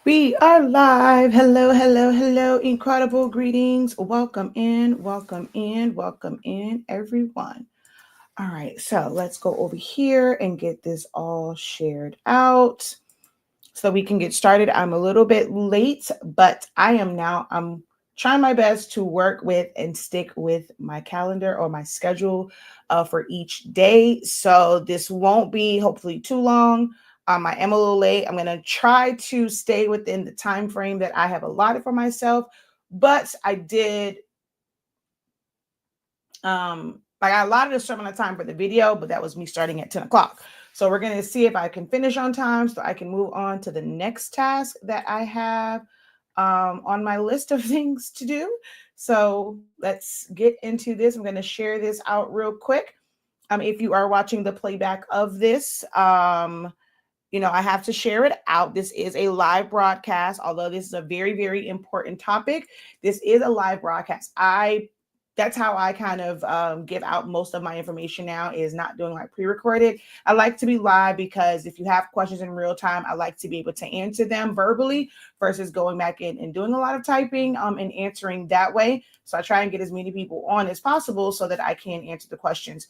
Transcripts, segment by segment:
We are live. Hello, hello, hello. Incredible greetings. Welcome in, welcome in, welcome in, everyone. All right, so let's go over here and get this all shared out so we can get started. I'm a little bit late, but I'm trying my best to work with and stick with my calendar or my schedule for each day. So this won't be hopefully too long. I am a little late. I'm going to try to stay within the time frame that I have allotted for myself, but I allotted a certain amount of time for the video, but that was me starting at 10 o'clock. So we're going to see if I can finish on time so I can move on to the next task that I have on my list of things to do. So let's get into this. I'm going to share this out real quick. If you are watching the playback of this, I have to share it out. This is a live broadcast, although this is a very, very important topic. This is a live broadcast. That's how I kind of give out most of my information now, is not doing like pre-recorded. I like to be live because if you have questions in real time, I like to be able to answer them verbally versus going back in and doing a lot of typing and answering that way. So I try and get as many people on as possible so that I can answer the questions.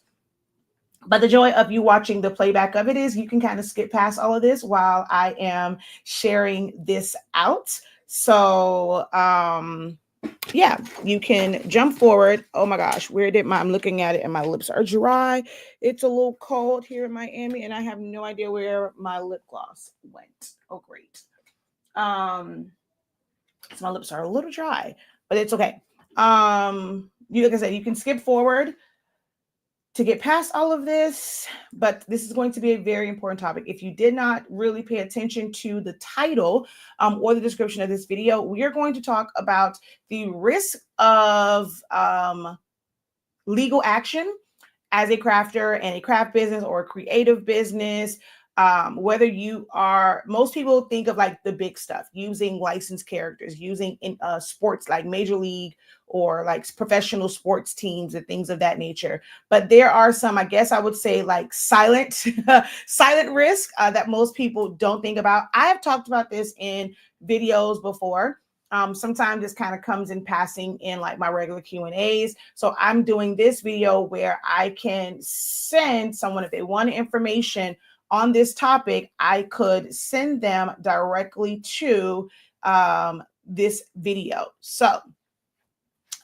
But the joy of you watching the playback of it is you can kind of skip past all of this while I am sharing this out. So, yeah, you can jump forward. Oh my gosh, I'm looking at it and my lips are dry. It's a little cold here in Miami and I have no idea where my lip gloss went. Oh, great. So my lips are a little dry, but it's okay. Like I said, you can skip forward to get past all of this, but this is going to be a very important topic. If you did not really pay attention to the title or the description of this video, we are going to talk about the risk of legal action as a crafter and a craft business or a creative business. Whether most people think of like the big stuff, using licensed characters, using in sports like Major League or like professional sports teams and things of that nature. But there are some, I guess I would say, like silent risk that most people don't think about. I have talked about this in videos before. Sometimes this kind of comes in passing in like my regular Q&As. So I'm doing this video where I can send someone, if they want information on this topic, I could send them directly to this video. So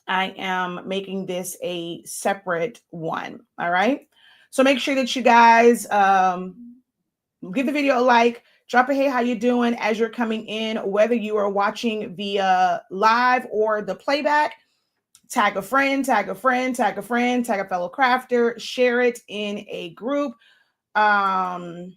I am making this a separate one. All right. So make sure that you guys give the video a like, drop a hey, how you doing as you're coming in, whether you are watching via live or the playback. Tag a friend, tag a friend, tag a friend, tag a fellow crafter, share it in a group. Because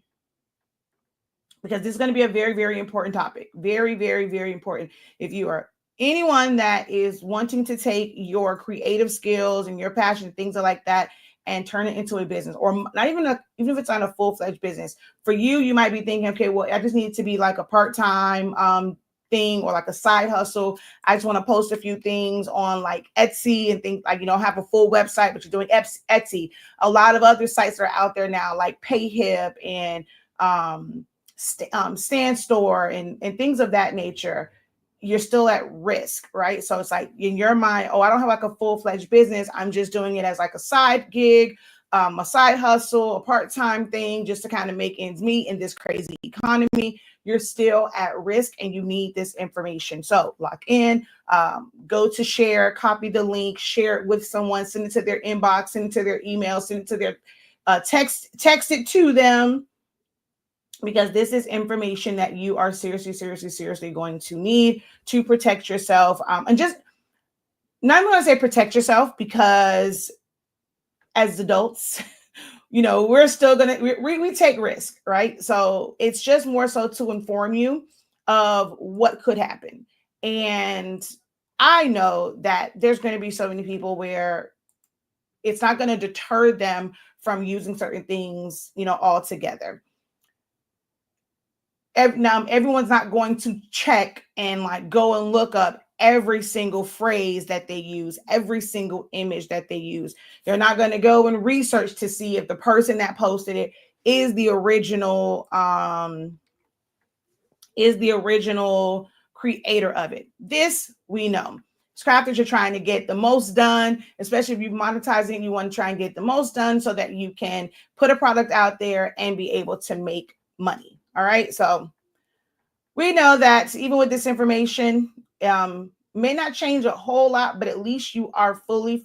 this is going to be a very, very important topic. Very, very, very important. If you are anyone that is wanting to take your creative skills and your passion, things like that, and turn it into a business, or not even if it's not a full-fledged business. For you, you might be thinking, okay, well, I just need to be like a part-time thing or like a side hustle. I just want to post a few things on like Etsy and things like, have a full website, but you're doing Etsy. A lot of other sites are out there now, like Payhip and Stand Store and things of that nature. You're still at risk, right? So it's like in your mind, oh, I don't have like a full-fledged business. I'm just doing it as like a side gig, a side hustle, a part-time thing, just to kind of make ends meet in this crazy economy. You're still at risk and you need this information. So lock in, go to share, copy the link, share it with someone, send it to their inbox, send it to their email, send it to their text it to them, because this is information that you are seriously going to need to protect yourself. And just not going to say protect yourself, because as adults, we're still going to, we take risk, right? So it's just more so to inform you of what could happen. And I know that there's going to be so many people where it's not going to deter them from using certain things, altogether. Now, everyone's not going to check and like go and look up every single phrase that they use, every single image that they use. They're not going to go and research to see if the person that posted it is the original is the original creator of it. This we know. Crafters are trying to get the most done, especially if you're monetizing, you want to try and get the most done so that you can put a product out there and be able to make money. All right. So we know that even with this information, may not change a whole lot, but at least you are fully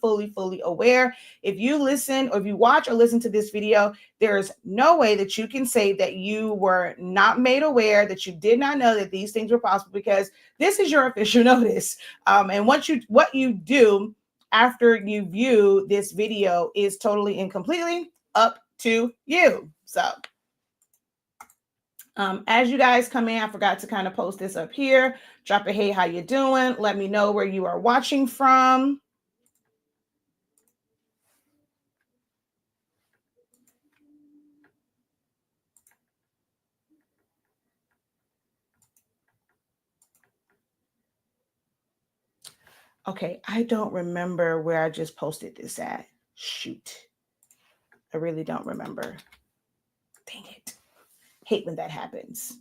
aware. If you listen or if you watch or listen to this video, there's no way that you can say that you were not made aware, that you did not know that these things were possible, because this is your official notice. And what you do after you view this video is totally and completely up to you. So as you guys come in, I forgot to kind of post this up here. Drop a hey, how you doing? Let me know where you are watching from. Okay, I don't remember where I just posted this at. Shoot. I really don't remember. Dang it. Hate when that happens.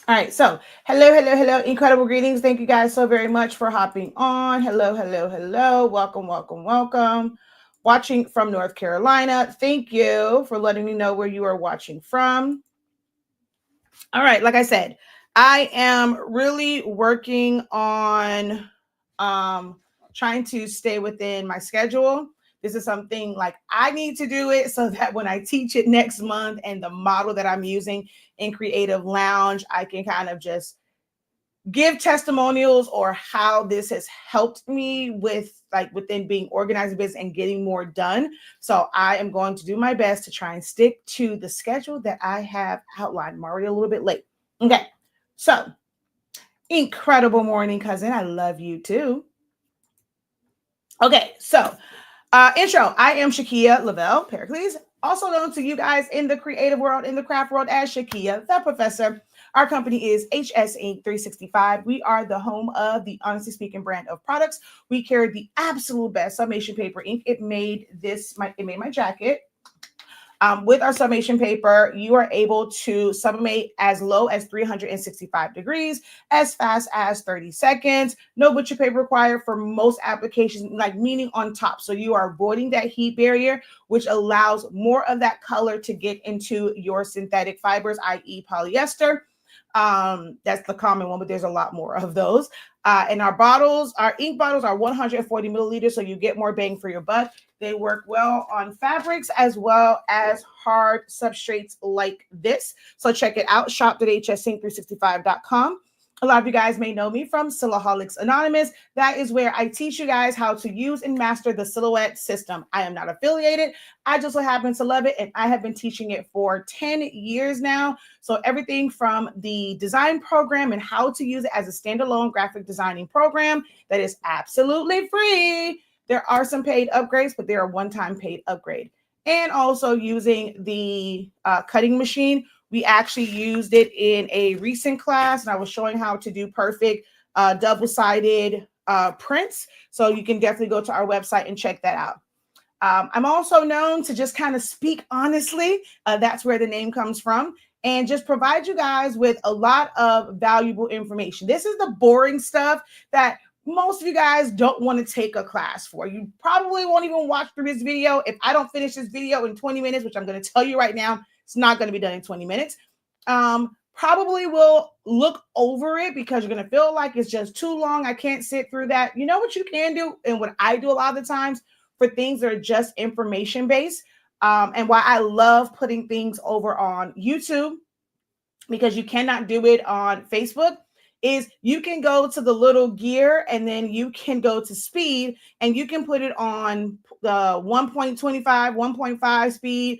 All right, so hello, incredible greetings. Thank you guys so very much for hopping on. Hello. Welcome. Watching from North Carolina. Thank you for letting me know where you are watching from. All right, like I said, I am really working on trying to stay within my schedule. This is something like I need to do it so that when I teach it next month and the model that I'm using in Creative Lounge, I can kind of just give testimonials or how this has helped me with within being organized in business and getting more done. So I am going to do my best to try and stick to the schedule that I have outlined. I'm already a little bit late. Okay, so incredible morning, cousin. I love you too. Okay, so intro. I am Shakia Lavelle Pericles, also known to you guys in the creative world, in the craft world as Shakia the Professor. Our company is HS Inc. 365. We are the home of the Honestly Speaking brand of products. We carry the absolute best summation paper ink. It made my jacket. With our summation paper, you are able to sublimate as low as 365 degrees, as fast as 30 seconds. No butcher paper required for most applications, like meaning on top. So you are avoiding that heat barrier, which allows more of that color to get into your synthetic fibers, i.e. polyester. That's the common one, but there's a lot more of those. And our ink bottles are 140 milliliters, so you get more bang for your buck. They work well on fabrics as well as hard substrates like this. So check it out, shop.hsync365.com. A lot of you guys may know me from Silhouettes Anonymous. That is where I teach you guys how to use and master the silhouette system. I am not affiliated. I just so happen to love it, and I have been teaching it for 10 years now. So everything from the design program and how to use it as a standalone graphic designing program that is absolutely free. There are some paid upgrades, but they're a one-time paid upgrade. And also using the cutting machine. We actually used it in a recent class, and I was showing how to do perfect double-sided prints. So you can definitely go to our website and check that out. I'm also known to just kind of speak honestly. That's where the name comes from. And just provide you guys with a lot of valuable information. This is the boring stuff that most of you guys don't want to take a class for. You probably won't even watch through this video. If I don't finish this video in 20 minutes, which I'm going to tell you right now, it's not going to be done in 20 minutes. Probably will look over it because you're going to feel like it's just too long. I can't sit through that. You know what you can do, and what I do a lot of the times for things that are just information based, and why I love putting things over on YouTube, because you cannot do it on Facebook, is you can go to the little gear and then you can go to speed and you can put it on the 1.25, 1.5 speed,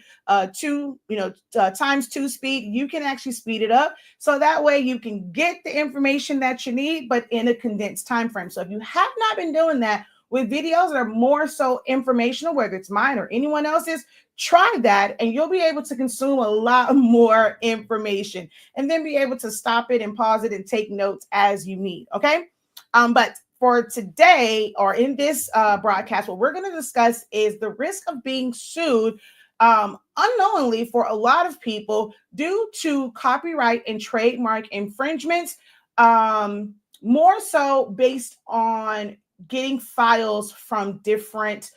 times 2 speed. You can actually speed it up. So that way you can get the information that you need, but in a condensed time frame. So if you have not been doing that with videos that are more so informational, whether it's mine or anyone else's, try that and you'll be able to consume a lot more information and then be able to stop it and pause it and take notes as you need. Okay. But for today, or in this broadcast, what we're going to discuss is the risk of being sued unknowingly for a lot of people due to copyright and trademark infringements, more so based on getting files from different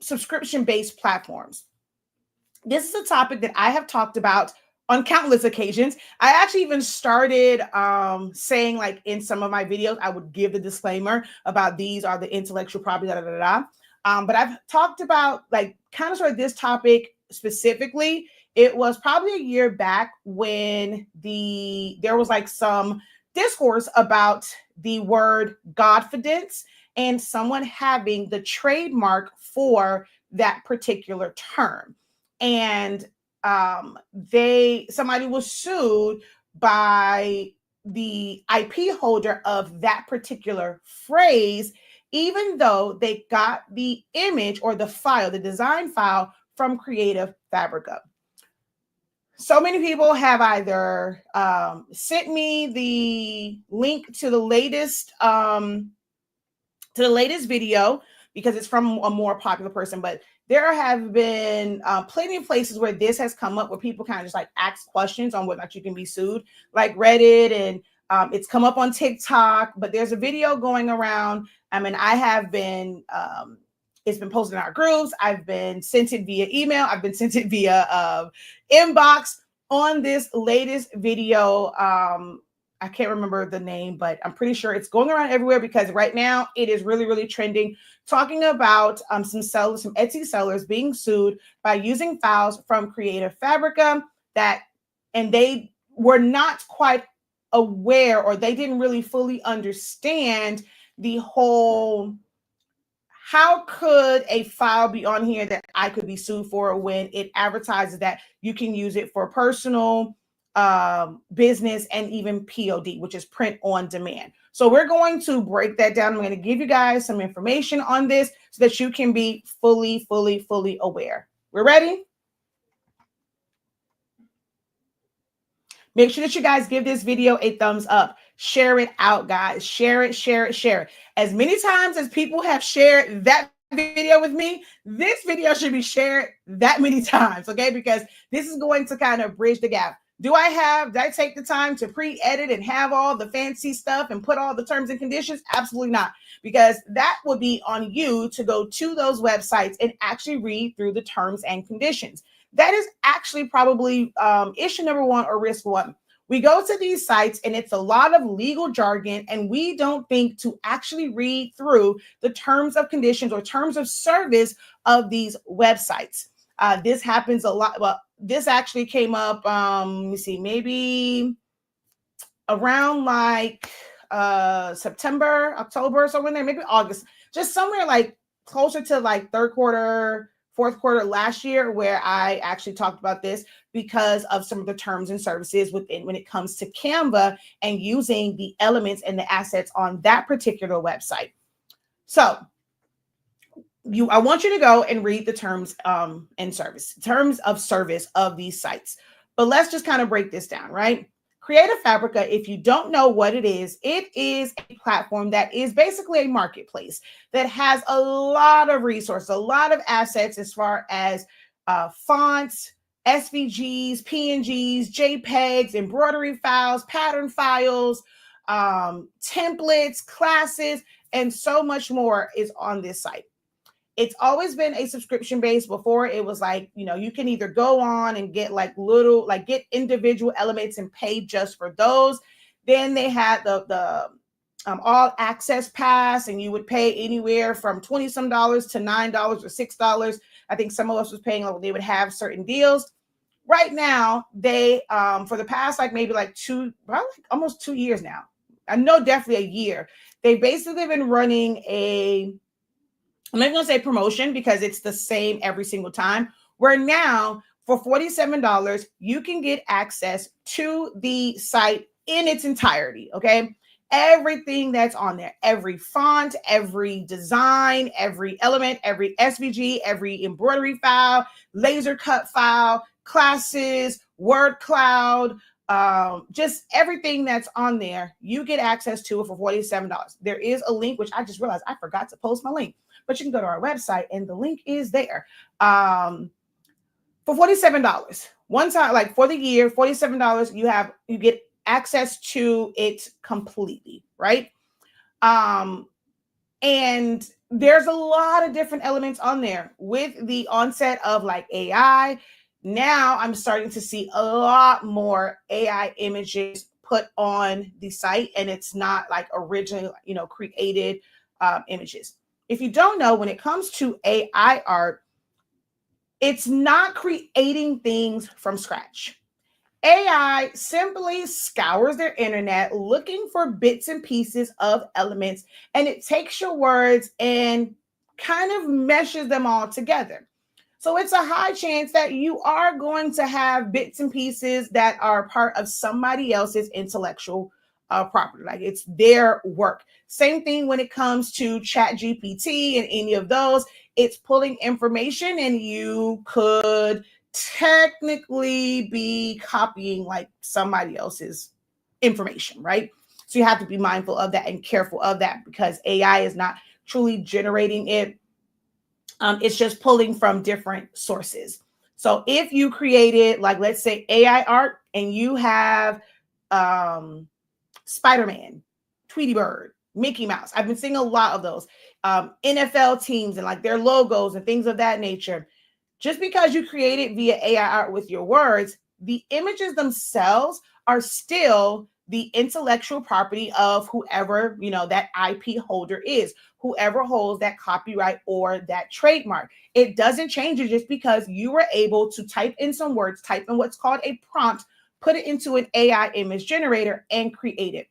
subscription-based platforms. This is a topic that I have talked about on countless occasions. I actually even started saying, like, in some of my videos, I would give the disclaimer about these are the intellectual property, da, da, da, da. But I've talked about, like, kind of sort of this topic specifically. It was probably a year back when there was like some discourse about the word Godfidence and someone having the trademark for that particular term. And somebody was sued by the IP holder of that particular phrase, even though they got the image or the file, the design file from Creative Fabrica. So many people have either sent me the link to the latest video because it's from a more popular person, but there have been plenty of places where this has come up, where people kind of just like ask questions on whether or not you can be sued, like Reddit, and it's come up on TikTok. But there's a video going around. I mean, I have been, it's been posted in our groups. I've been sent it via email. I've been sent it via inbox on this latest video. I can't remember the name, but I'm pretty sure it's going around everywhere because right now it is really, really trending, talking about some sellers, some Etsy sellers being sued by using files from Creative Fabrica and they were not quite aware, or they didn't really fully understand the whole, how could a file be on here that I could be sued for when it advertises that you can use it for personal, business, and even POD, which is print on demand. So we're going to break that down. I'm going to give you guys some information on this so that you can be fully aware. We're ready? Make sure that you guys give this video a thumbs up. Share it out, guys. Share it. As many times as people have shared that video with me, this video should be shared that many times, okay? Because this is going to kind of bridge the gap. Did I take the time to pre-edit and have all the fancy stuff and put all the terms and conditions? Absolutely not, because that would be on you to go to those websites and actually read through the terms and conditions. That is actually probably issue number one, or risk one. We go to these sites and it's a lot of legal jargon, and we don't think to actually read through the terms of conditions or terms of service of these websites. This happens a lot. Well, this actually came up, let me see, maybe around like September, October, somewhere in there, maybe August, just somewhere like closer to like third quarter, fourth quarter last year, where I actually talked about this because of some of the terms and services when it comes to Canva and using the elements and the assets on that particular website. So I want you to go and read the terms terms of service of these sites. But let's just kind of break this down, right? Creative Fabrica, if you don't know what it is a platform that is basically a marketplace that has a lot of resources, a lot of assets as far as fonts, SVGs, PNGs, JPEGs, embroidery files, pattern files, templates, classes, and so much more is on this site. It's always been a subscription base. Before it was like, you can either go on and get get individual elements and pay just for those. Then they had the all access pass, and you would pay anywhere from $20 some to $9 or $6. I think some of us was paying, they would have certain deals. Right now, they for the past almost 2 years now, I know definitely a year, they've basically been running I'm not going to say promotion because it's the same every single time, where now for $47, you can get access to the site in its entirety, okay? Everything that's on there, every font, every design, every element, every SVG, every embroidery file, laser cut file, classes, word cloud, just everything that's on there, you get access to it for $47. There is a link, which I just realized I forgot to post my link. but you can go to our website and the link is there. For $47, one time, like for the year, $47, you get access to it completely, right? And there's a lot of different elements on there. With the onset of like AI, now I'm starting to see a lot more AI images put on the site, and it's not like originally, created images. If you don't know, when it comes to AI art, it's not creating things from scratch. AI simply scours their internet looking for bits and pieces of elements, and it takes your words and kind of meshes them all together. So it's a high chance that you are going to have bits and pieces that are part of somebody else's intellectual property, like it's their work. Same thing when it comes to Chat GPT and any of those. It's pulling information, and you could technically be copying like somebody else's information, right? So you have to be mindful of that and careful of that, because AI is not truly generating it. It's just pulling from different sources. So if you created, like, let's say AI art, and you have Spider-Man, Tweety Bird, Mickey Mouse. I've been seeing a lot of those. NFL teams and like their logos and things of that nature. Just because you create it via AI art with your words, the images themselves are still the intellectual property of whoever, that IP holder is, whoever holds that copyright or that trademark. It doesn't change it just because you were able to type in some words, type in what's called a prompt, put it into an AI image generator and create it.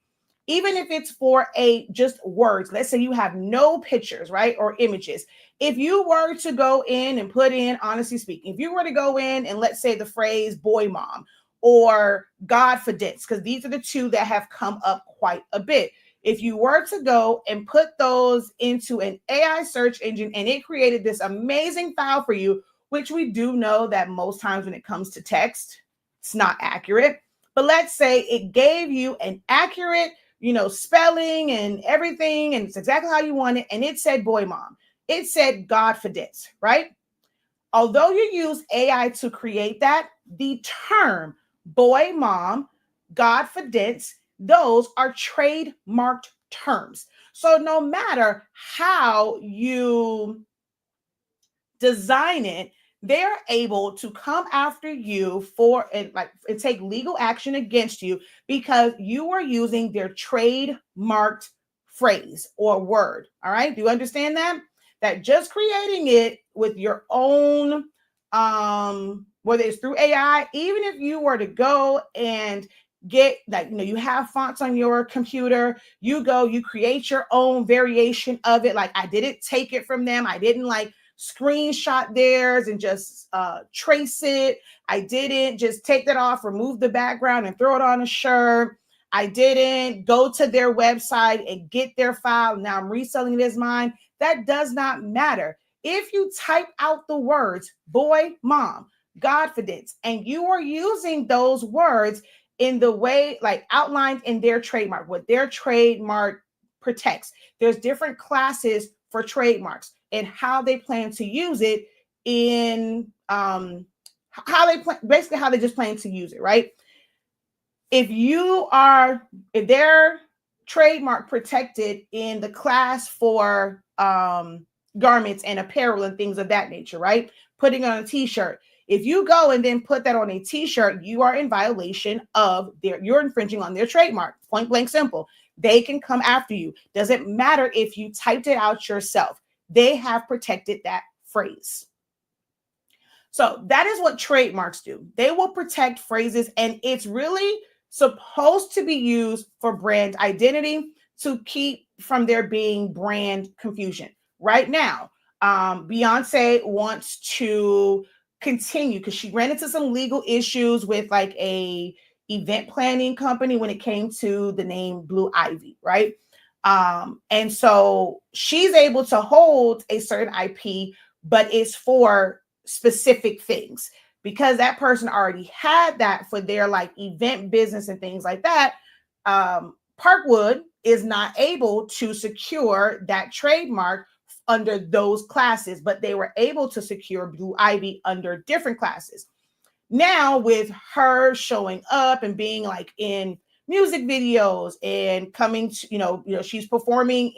Even if it's for just words, let's say you have no pictures, right, or images. If you were to go in and put in, honestly speaking, if you were to go in and let's say the phrase boy mom or Godfidence, because these are the two that have come up quite a bit. If you were to go and put those into an AI search engine and it created this amazing file for you, which we do know that most times when it comes to text, it's not accurate. But let's say it gave you an accurate, spelling and everything, and it's exactly how you want it. And it said boy mom. It said Godfidence, right? Although you use AI to create that, the term boy mom, Godfidence, those are trademarked terms. So no matter how you design it, they're able to come after you for and take legal action against you because you are using their trademarked phrase or word. All right. Do you understand that? That just creating it with your own, whether it's through AI, even if you were to go and get you have fonts on your computer, you create your own variation of it. Like I didn't take it from them. I didn't screenshot theirs and just trace it. I didn't just take that off, remove the background and throw it on a shirt. I didn't go to their website and get their file. Now I'm reselling it as mine. That does not matter. If you type out the words boy, mom, Godfidence, and you are using those words in the way outlined in their trademark, what their trademark protects. There's different classes for trademarks and how they plan to use it in basically how they just plan to use it, right? If their trademark protected in the class for garments and apparel and things of that nature, right? Putting on a t-shirt. If you go and then put that on a t-shirt, you are in violation of you're infringing on their trademark. Point blank simple. They can come after you. Doesn't matter if you typed it out yourself. They have protected that phrase. So that is what trademarks do. They will protect phrases, and it's really supposed to be used for brand identity to keep from there being brand confusion. Right now, Beyonce wants to continue because she ran into some legal issues with a event planning company when it came to the name Blue Ivy, right? And so she's able to hold a certain IP, but it's for specific things because that person already had that for their event business and things like that. Parkwood is not able to secure that trademark under those classes, but they were able to secure Blue Ivy under different classes. Now with her showing up and being like in music videos and coming to, she's performing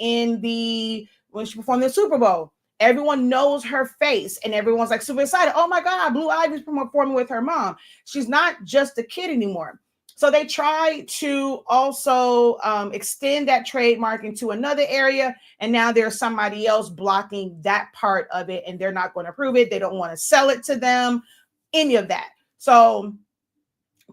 when she performed in the Super Bowl, everyone knows her face and everyone's like super excited. Oh my God, Blue Ivy's performing with her mom. She's not just a kid anymore. So they try to also extend that trademark into another area. And now there's somebody else blocking that part of it and they're not going to approve it. They don't want to sell it to them, any of that. So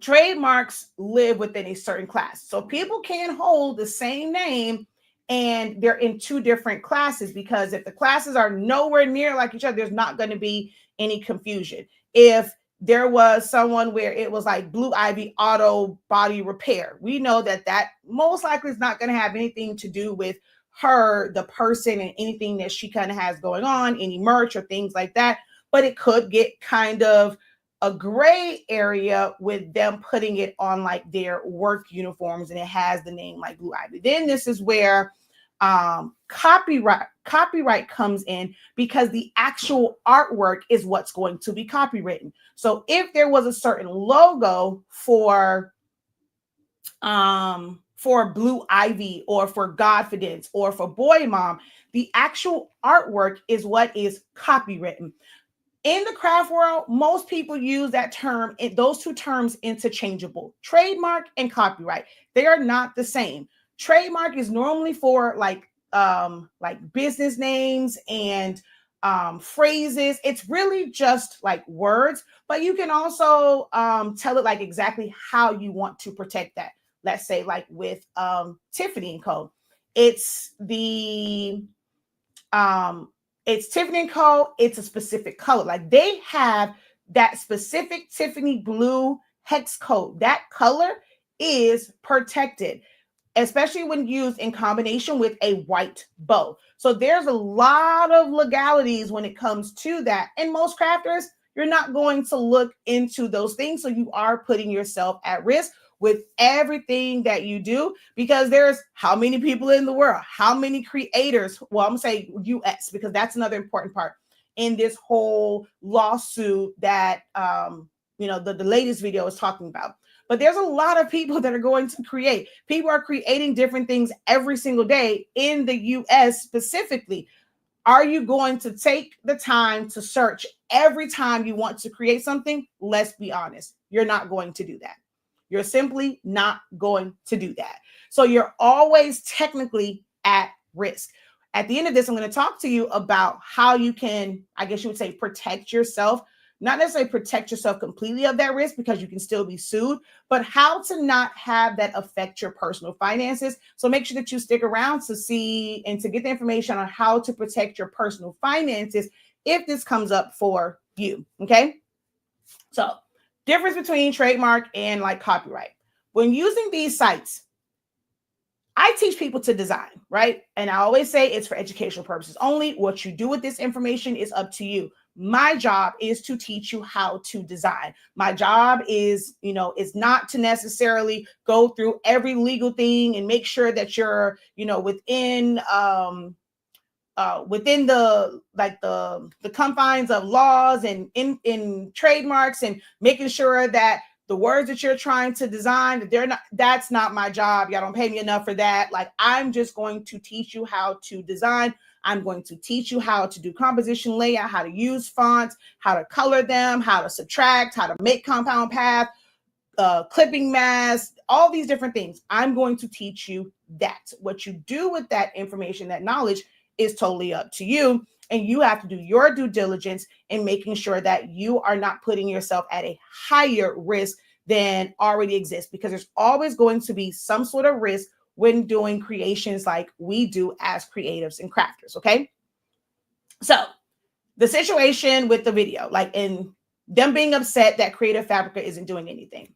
trademarks live within a certain class. So people can hold the same name and they're in two different classes, because if the classes are nowhere near like each other, there's not going to be any confusion. If there was someone where it was like Blue Ivy Auto Body Repair, we know that most likely is not going to have anything to do with her, the person, and anything that she kind of has going on, any merch or things like that. But it could get kind of a gray area with them putting it on like their work uniforms and it has the name like Blue Ivy. Then this is where copyright comes in, because the actual artwork is what's going to be copywritten. So if there was a certain logo for Blue Ivy or for Godfidence or for Boy Mom, the actual artwork is what is copywritten. In the craft world, most people use that term, those two terms interchangeable, trademark and copyright. They are not the same. Trademark is normally for like business names and phrases. It's really just like words, but you can also tell it like exactly how you want to protect that. Let's say like with Tiffany & Co. It's Tiffany & Co. It's a specific color. Like they have that specific Tiffany blue hex code. That color is protected, especially when used in combination with a white bow. So there's a lot of legalities when it comes to that. And most crafters, you're not going to look into those things. So you are putting yourself at risk with everything that you do, because there's how many people in the world, how many creators, well, I'm gonna say US, because that's another important part in this whole lawsuit that, the latest video is talking about. But there's a lot of people that are going to create. People are creating different things every single day in the US specifically. Are you going to take the time to search every time you want to create something? Let's be honest. You're not going to do that. You're simply not going to do that. So you're always technically at risk. At the end of this, I'm going to talk to you about how you can, I guess you would say, protect yourself. Not necessarily protect yourself completely of that risk, because you can still be sued, but how to not have that affect your personal finances. So make sure that you stick around to see and to get the information on how to protect your personal finances if this comes up for you. Okay. So difference between trademark and like copyright. When using these sites, I teach people to design, right? And I always say it's for educational purposes only. What you do with this information is up to you. My job is to teach you how to design. My job is, is not to necessarily go through every legal thing and make sure that you're, within the confines of laws and in trademarks, and making sure that the words that you're trying to design, that's not my job. Y'all don't pay me enough for that. Like, I'm just going to teach you how to design. I'm going to teach you how to do composition layout, how to use fonts, how to color them, how to subtract, how to make compound path, clipping masks, all these different things. I'm going to teach you that. What you do with that information, that knowledge, is totally up to you. And you have to do your due diligence in making sure that you are not putting yourself at a higher risk than already exists, because there's always going to be some sort of risk when doing creations like we do as creatives and crafters. Okay. So the situation with the video, like in them being upset that Creative Fabrica isn't doing anything.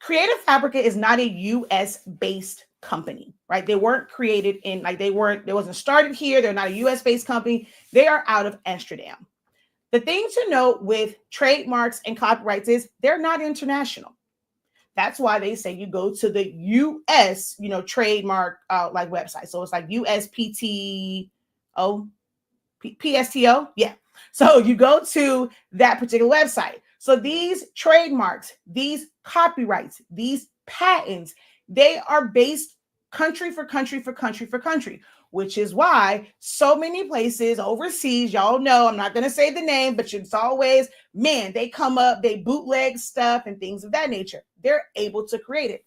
Creative Fabrica is not a US based company, right? They weren't created in, they wasn't started here. They're not a US based company. They are out of Amsterdam. The thing to note with trademarks and copyrights is they're not international. That's why they say you go to the US, trademark website. So it's like USPT, PSTO. Yeah. So you go to that particular website. So these trademarks, these copyrights, these patents, they are based country for country for country for country, which is why so many places overseas, y'all know, I'm not going to say the name, but it's always, man, they come up, they bootleg stuff and things of that nature. They're able to create it.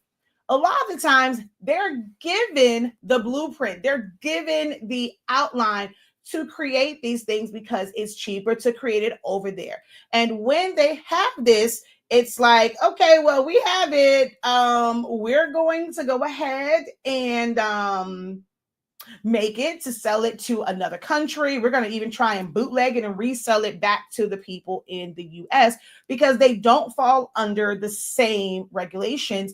A lot of the times they're given the blueprint, they're given the outline to create these things because it's cheaper to create it over there. And when they have this, it's like, okay, well, we have it. We're going to go ahead and make it to sell it to another country. We're going to even try and bootleg it and resell it back to the people in the US because they don't fall under the same regulations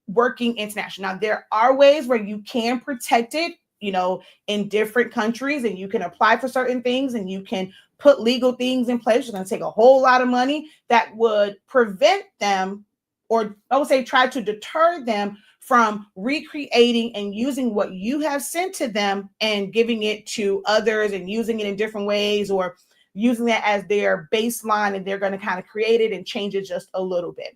working international. Now, there are ways where you can protect it, in different countries, and you can apply for certain things and you can put legal things in place. It's going to take a whole lot of money that would prevent them, or I would say try to deter them from recreating and using what you have sent to them and giving it to others and using it in different ways, or using that as their baseline, and they're going to kind of create it and change it just a little bit.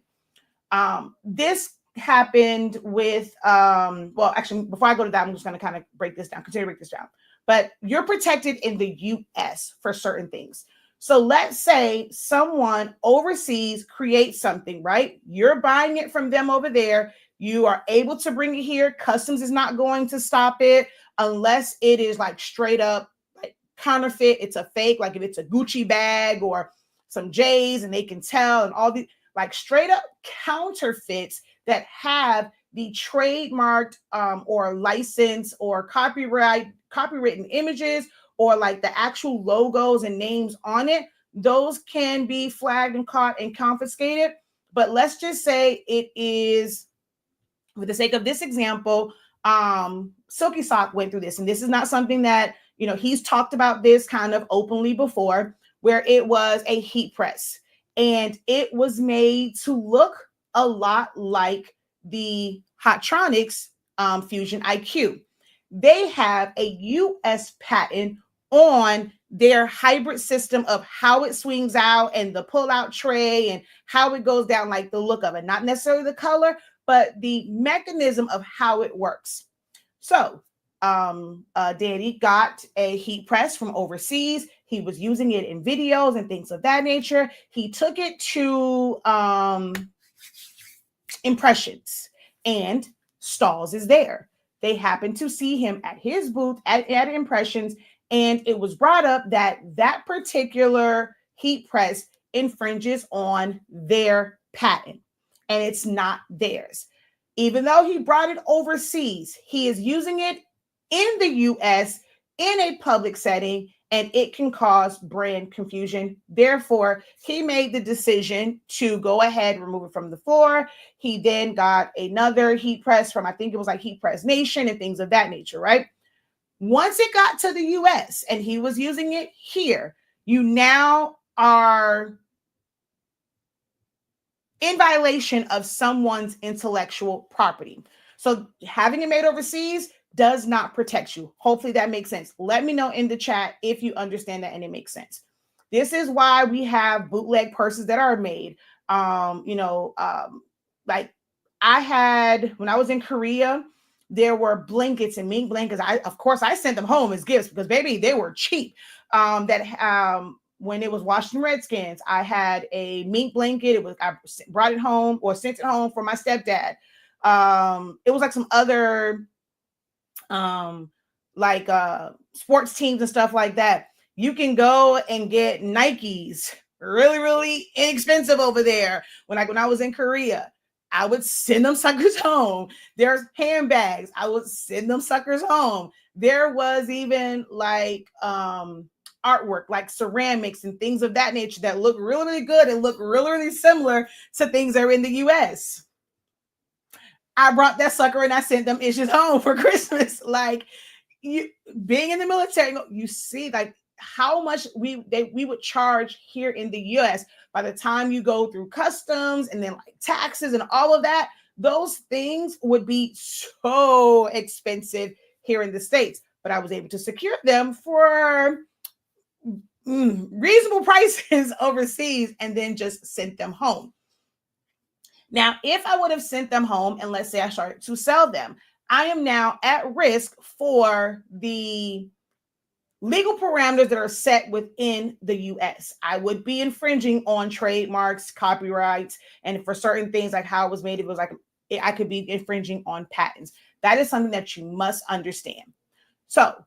This happened with well, actually, before I go to that, I'm just going to kind of continue to break this down. But you're protected in the US for certain things. So let's say someone overseas creates something, right? You're buying it from them over there. You are able to bring it here. Customs is not going to stop it unless it is like straight up like counterfeit. It's a fake, like if it's a Gucci bag or some J's and they can tell, and all the like straight up counterfeits that have the trademarked or licensed or copywritten images, or like the actual logos and names on it. Those can be flagged and caught and confiscated. But let's just say it is, for the sake of this example, Silky Sock went through this, and this is not something that, he's talked about this kind of openly before, where it was a heat press and it was made to look a lot like the Hotronix Fusion IQ. They have a US patent on their hybrid system of how it swings out and the pull-out tray and how it goes down, like the look of it, not necessarily the color, but the mechanism of how it works. So Danny got a heat press from overseas. He was using it in videos and things of that nature. He took it to Impressions, and Stalls is there. They happened to see him at his booth at Impressions, and it was brought up that that particular heat press infringes on their patent, and it's not theirs. Even though he brought it overseas, he is using it in the US in a public setting, and it can cause brand confusion. Therefore, he made the decision to go ahead, remove it from the floor. He then got another heat press from, I think it was like Heat Press Nation and things of that nature, right? Once it got to the US and he was using it here, you now are in violation of someone's intellectual property. So having it made overseas does not protect you. Hopefully that makes sense. Let me know in the chat if you understand that and it makes sense. This is why we have bootleg purses that are made. Like I had, when I was in Korea, there were blankets and mink blankets. Of course, I sent them home as gifts because, baby, they were cheap. When it was Washington Redskins, I had a mink blanket. I brought it home or sent it home for my stepdad. It was like some other sports teams and stuff like that. You can go and get Nikes really, really inexpensive over there. When I was in Korea, I would send them suckers home. There's handbags. I would send them suckers home. There was even like artwork, like ceramics and things of that nature that look really, really good and look really, really similar to things that are in the US. I brought that sucker and I sent them issues home for Christmas. Like, you being in the military, you see like how much we would charge here in the US. By the time you go through customs and then like taxes and all of that, those things would be so expensive here in the States. but I was able to secure them for reasonable prices overseas and then just sent them home. Now, if I would have sent them home and let's say I started to sell them, I am now at risk for the legal parameters that are set within the US. I would be infringing on trademarks, copyrights, and for certain things like how it was made, it was like I could be infringing on patents. That is something that you must understand. So,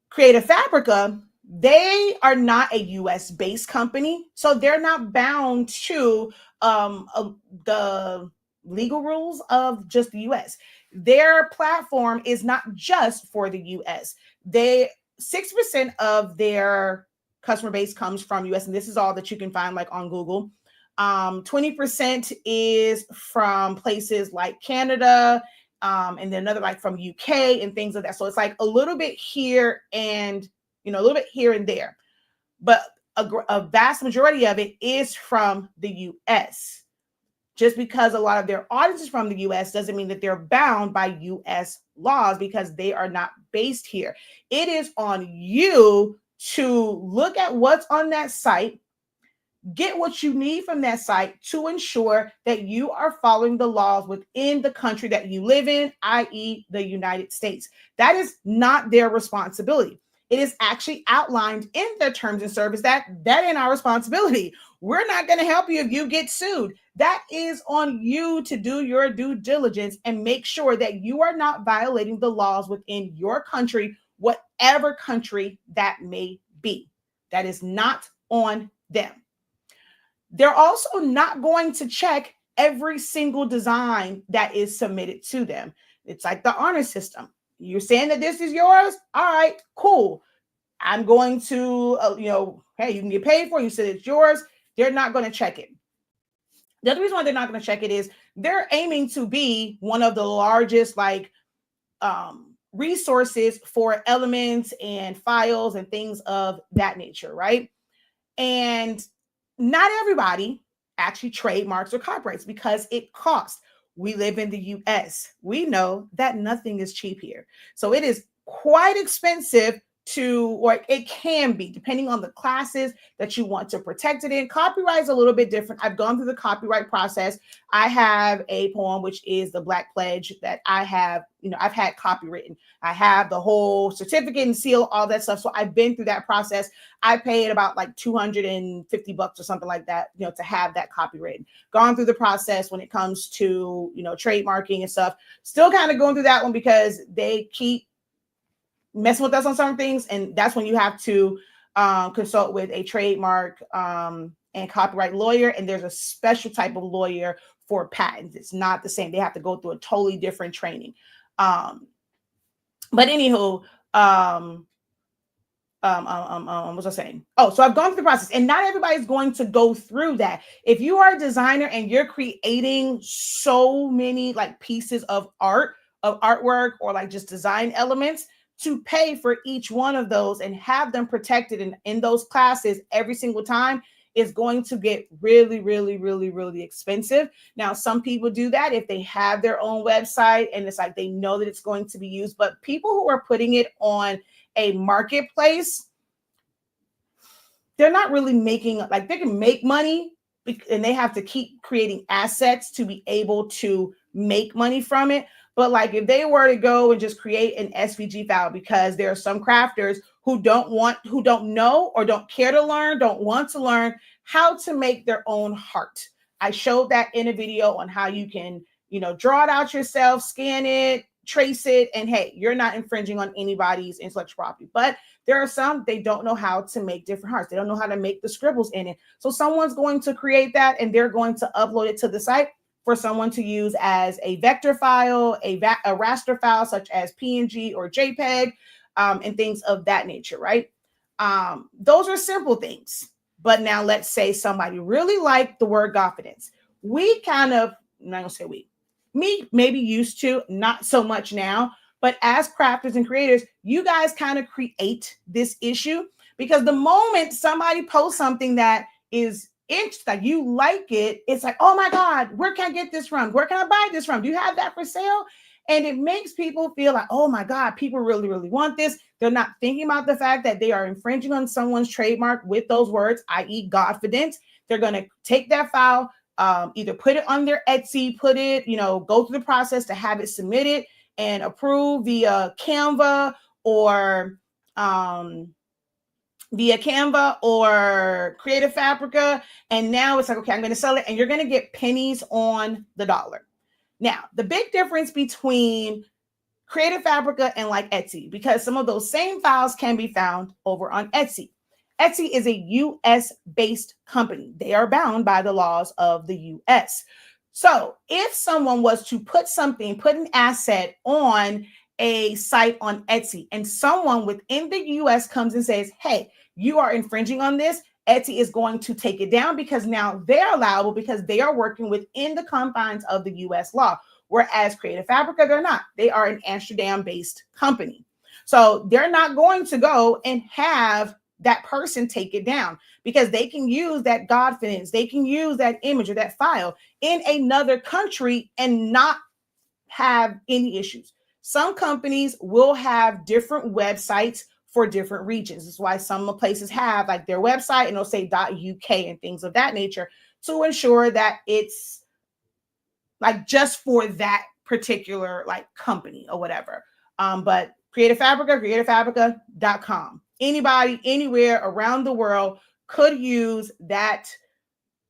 Creative Fabrica, they are not a US based company, so they're not bound to the legal rules of just the US. Their platform is not just for the US. They 6% of their customer base comes from US, and this is all that you can find like on Google. 20% is from places like Canada, and then another like from UK and things like that. So it's like a little bit here and a little bit here and there, but a vast majority of it is from the US. Just because a lot of their audience is from the US doesn't mean that they're bound by US laws because they are not based here. It is on you to look at what's on that site, get what you need from that site to ensure that you are following the laws within the country that you live in, i.e. the United States. That is not their responsibility. It is actually outlined in their terms and service that ain't our responsibility. We're not going to help you if you get sued. That is on you to do your due diligence and make sure that you are not violating the laws within your country, whatever country that may be. That is not on them. They're also not going to check every single design that is submitted to them. It's like the honor system. You're saying that this is yours? All right, cool. I'm going to, hey, you can get paid for it. You said it's yours. They're not going to check it. The other reason why they're not going to check it is they're aiming to be one of the largest resources for elements and files and things of that nature, right? And not everybody actually trademarks or copyrights because it costs. We live in the US. We know that nothing is cheap here. So it is quite expensive or it can be, depending on the classes that you want to protect it in. Copyright is a little bit different. I've gone through the copyright process. I have a poem, which is the Black Pledge, that I have, I've had copywritten. I have the whole certificate and seal, all that stuff. So I've been through that process. I paid about like $250 or something like that, to have that copywritten. Gone through the process when it comes to, trademarking and stuff. Still kind of going through that one because they keep messing with us on certain things, and that's when you have to consult with a trademark and copyright lawyer, and there's a special type of lawyer for patents. It's not the same. They have to go through a totally different training. But anywho, what was I saying? Oh, so I've gone through the process, and not everybody's going to go through that. If you are a designer and you're creating so many like pieces of artwork or like just design elements, to pay for each one of those and have them protected in those classes every single time is going to get really, really, really, really expensive. Now, some people do that if they have their own website and it's like they know that it's going to be used, but people who are putting it on a marketplace, they're not really making, like they can make money and they have to keep creating assets to be able to make money from it. But like if they were to go and just create an SVG file, because there are some crafters who don't know or don't care to learn, don't want to learn how to make their own heart. I showed that in a video on how you can, draw it out yourself, scan it, trace it, and hey, you're not infringing on anybody's intellectual property. But there are some, they don't know how to make different hearts. They don't know how to make the scribbles in it. So someone's going to create that and they're going to upload it to the site for someone to use as a vector file, a raster file, such as PNG or JPEG, and things of that nature, right? Those are simple things. But now let's say somebody really liked the word confidence. We kind of, I'm not gonna say we, me maybe used to, not so much now, but as crafters and creators, you guys kind of create this issue because the moment somebody posts something that is like you like it, it's like, oh my God, where can I get this from? Where can I buy this from? Do you have that for sale? And it makes people feel like, oh my God, people really, really want this. They're not thinking about the fact that they are infringing on someone's trademark with those words, i.e. Godfidence. They're going to take that file, either put it on their Etsy, put it, go through the process to have it submitted and approved via Canva or Creative Fabrica. And now it's like, okay, I'm going to sell it, and you're going to get pennies on the dollar. Now, the big difference between Creative Fabrica and like Etsy, because some of those same files can be found over on Etsy. Etsy is a US based company. They are bound by the laws of the US. So if someone was to put an asset on a site on Etsy, and someone within the US comes and says, hey, you are infringing on this, Etsy is going to take it down, because now they're liable because they are working within the confines of the US law. Whereas Creative Fabrica, they're not. They are an Amsterdam-based company. So they're not going to go and have that person take it down, because they can use that Godfidence, they can use that image or that file in another country and not have any issues. Some companies will have different websites for different regions. That's why some places have like their website and it'll say .uk and things of that nature, to ensure that it's like just for that particular like company or whatever. But Creative Fabrica, creativefabrica.com. Anybody, anywhere around the world could use that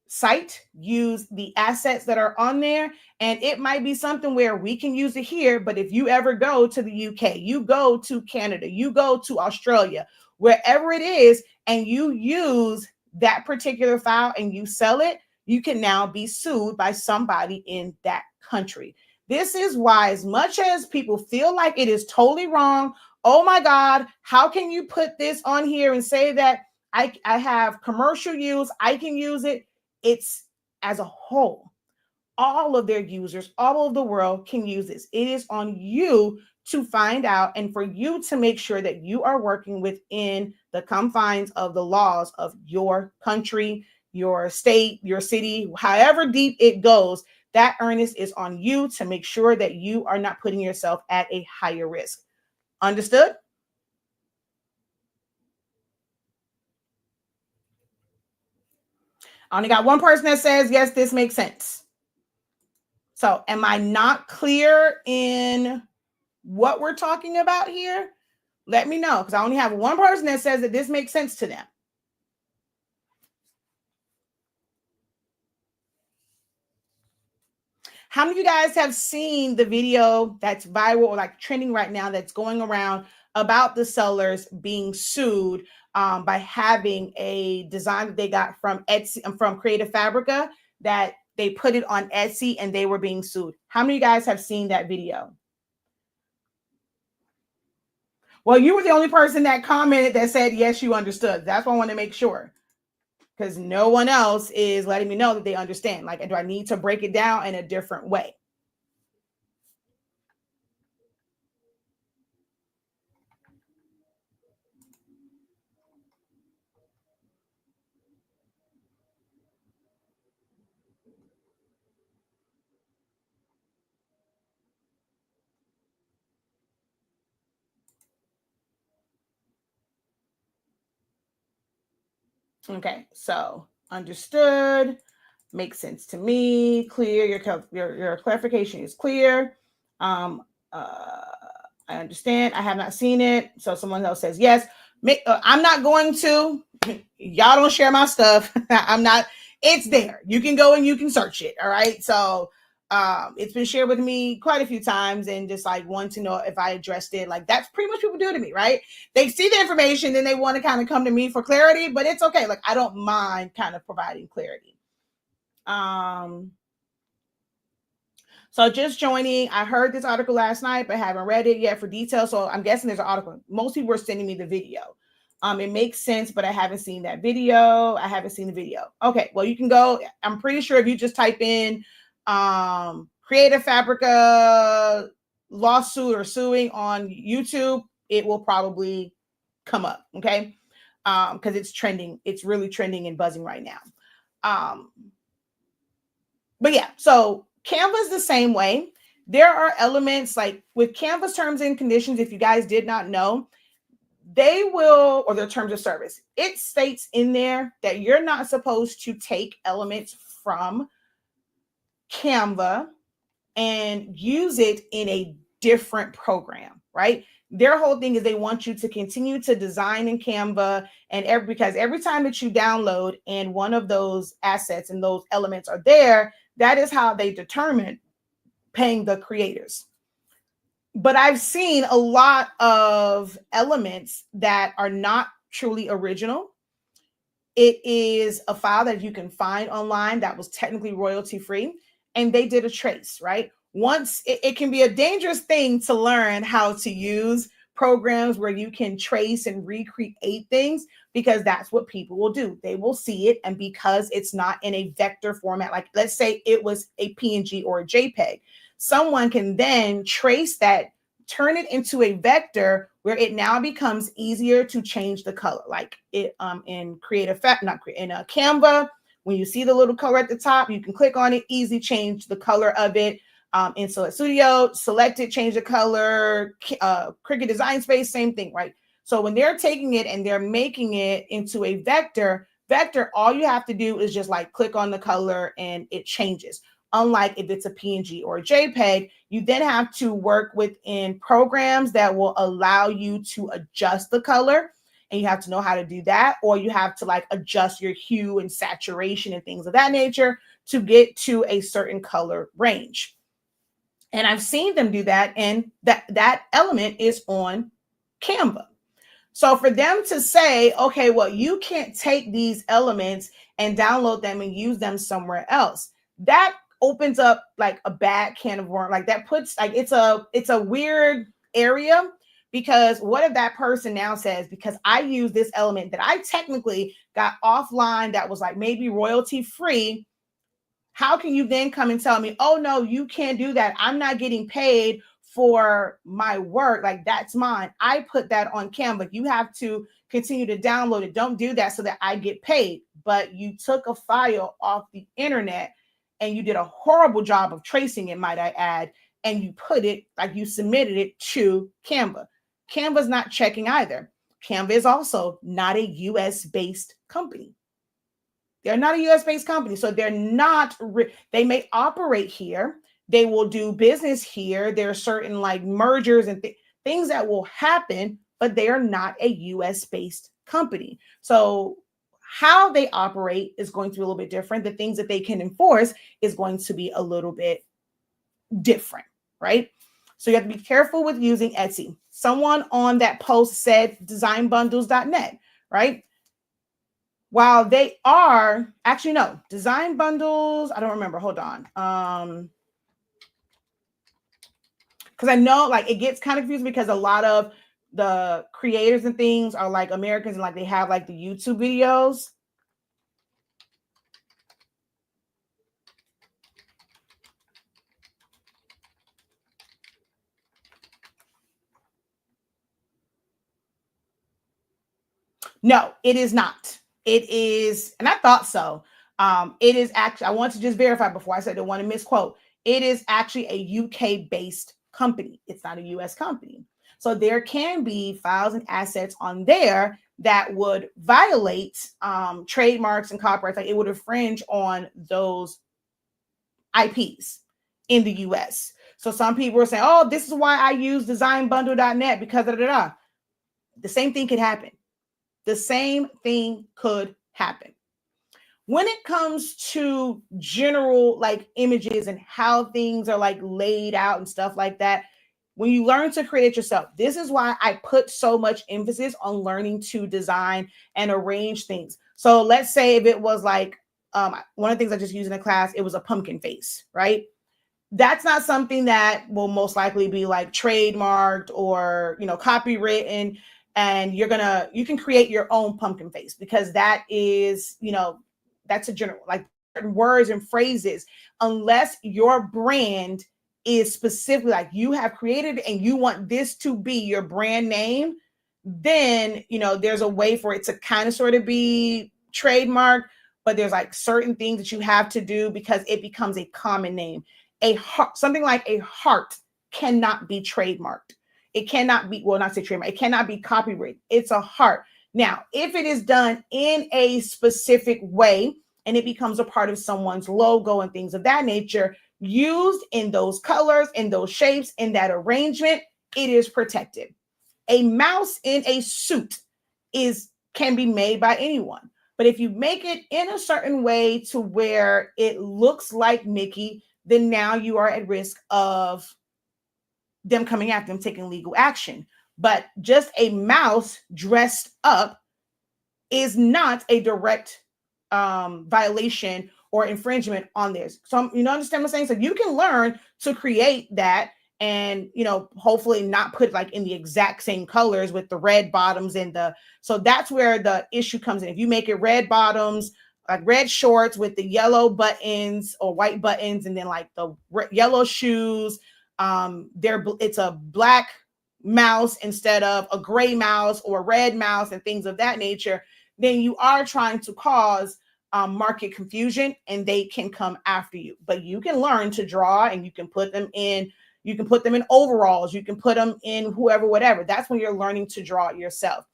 site, use the assets that are on there. And it might be something where we can use it here, but if you ever go to the UK, you go to Canada, you go to Australia, wherever it is, and you use that particular file and you sell it, you can now be sued by somebody in that country. This is why, as much as people feel like it is totally wrong, oh my God, how can you put this on here and say that I have commercial use, I can use it? It's as a whole, all of their users, all of the world can use this. It is on you to find out and for you to make sure that you are working within the confines of the laws of your country, your state, your city, however deep it goes. That earnest is on you to make sure that you are not putting yourself at a higher risk. Understood? I only got one person that says, yes, this makes sense. So am I not clear in what we're talking about here? Let me know, because I only have one person that says that this makes sense to them. How many of you guys have seen the video that's viral or like trending right now that's going around about the sellers being sued by having a design that they got from Etsy, from Creative Fabrica, that they put it on Etsy and they were being sued? How many of you guys have seen that video? Well, you were the only person that commented that said, yes, you understood. That's why I want to make sure, because no one else is letting me know that they understand. Like, do I need to break it down in a different way? Okay, so understood, makes sense to me, clear, your clarification is clear. I understand. I have not seen it. So someone else says yes. I'm not going to. Y'all don't share my stuff. I'm not. It's there. You can go and you can search it. All right. So it's been shared with me quite a few times, and just like want to know if I addressed it. Like, that's pretty much what people do to me, right? They see the information, then they want to kind of come to me for clarity, but it's okay. Like, I don't mind kind of providing clarity. So just joining, I heard this article last night, but haven't read it yet for details. So I'm guessing there's an article. Most people are sending me the video. It makes sense, but I haven't seen that video. I haven't seen the video. Okay, well, you can go. I'm pretty sure if you just type in Creative Fabrica lawsuit or suing on YouTube, it will probably come up. Okay, because it's trending. It's really trending and buzzing right now. But yeah, so Canva is the same way. there are elements like with Canva's terms and conditions, if you guys did not know, they will, or their terms of service, it states in there that you're not supposed to take elements from Canva and use it in a different program, right? Their whole thing is they want you to continue to design in Canva, and because every time that you download and one of those assets and those elements are there, that is how they determine paying the creators. But I've seen a lot of elements that are not truly original. It is a file that you can find online that was technically royalty free, and they did a trace, right? Once it can be a dangerous thing to learn how to use programs where you can trace and recreate things, because that's what people will do. They will see it, and because it's not in a vector format, like let's say it was a PNG or a JPEG, someone can then trace that, turn it into a vector where it now becomes easier to change the color. Like it in Canva, when you see the little color at the top, you can click on it, easy change the color of it. In Select Studio, select it, change the color. Cricut Design Space, same thing, right? So when they're taking it and they're making it into a vector, all you have to do is just like click on the color and it changes. Unlike if it's a PNG or a JPEG, you then have to work within programs that will allow you to adjust the color, and you have to know how to do that, or you have to like adjust your hue and saturation and things of that nature to get to a certain color range. And I've seen them do that, and that element is on Canva. So for them to say, okay, well, you can't take these elements and download them and use them somewhere else, that opens up like a bad can of worms. Like that puts like it's a weird area, because what if that person now says, because I use this element that I technically got offline that was like maybe royalty free, how can you then come and tell me, oh no, you can't do that, I'm not getting paid for my work, like that's mine, I put that on Canva, you have to continue to download it, don't do that so that I get paid. But you took a file off the internet and you did a horrible job of tracing it, might I add, and you put it, like you submitted it to Canva. Canva's not checking either. Canva is also not a US-based company. They're not a US-based company, so they're not, they may operate here, they will do business here, there are certain like mergers and things that will happen, but they are not a US-based company. So how they operate is going to be a little bit different. The things that they can enforce is going to be a little bit different, right? So you have to be careful with using Etsy. Someone on that post said designbundles.net, right? While they are, actually no, Design Bundles, I don't remember, hold on. Because I know like it gets kind of confusing because a lot of the creators and things are like Americans, and like they have like the YouTube videos. No, it is not. It is, and I thought so. It is actually, I want to just verify before I said I don't want to misquote. It is actually a UK based company. It's not a US company. So there can be files and assets on there that would violate trademarks and copyrights. Like it would infringe on those IPs in the US. So some people are saying, oh, this is why I use designbundle.net because da. The same thing could happen. The same thing could happen. When it comes to general like images and how things are like laid out and stuff like that, when you learn to create it yourself, this is why I put so much emphasis on learning to design and arrange things. So let's say if it was like one of the things I just used in a class, it was a pumpkin face, right? That's not something that will most likely be like trademarked or, copywritten. And you can create your own pumpkin face, because that is, that's a general, like certain words and phrases, unless your brand is specifically like you have created and you want this to be your brand name, then, there's a way for it to kind of sort of be trademarked, but there's like certain things that you have to do because it becomes a common name. A heart, something like a heart cannot be trademarked. It cannot be, well, not say trademark, it cannot be copyrighted. It's a heart. Now, if it is done in a specific way and it becomes a part of someone's logo and things of that nature, used in those colors, in those shapes, in that arrangement, it is protected. A mouse in a suit can be made by anyone. But if you make it in a certain way to where it looks like Mickey, then now you are at risk of them coming after them, taking legal action. But just a mouse dressed up is not a direct violation or infringement on this. So you know, understand what I'm saying? So you can learn to create that and, you know, hopefully not put like in the exact same colors with the red bottoms and so that's where the issue comes in. If you make it red bottoms, like red shorts with the yellow buttons or white buttons, and then like the yellow shoes, it's a black mouse instead of a gray mouse or a red mouse and things of that nature, then you are trying to cause market confusion and they can come after you. But you can learn to draw and you can put them in overalls, you can put them in whoever, whatever. That's when you're learning to draw it yourself.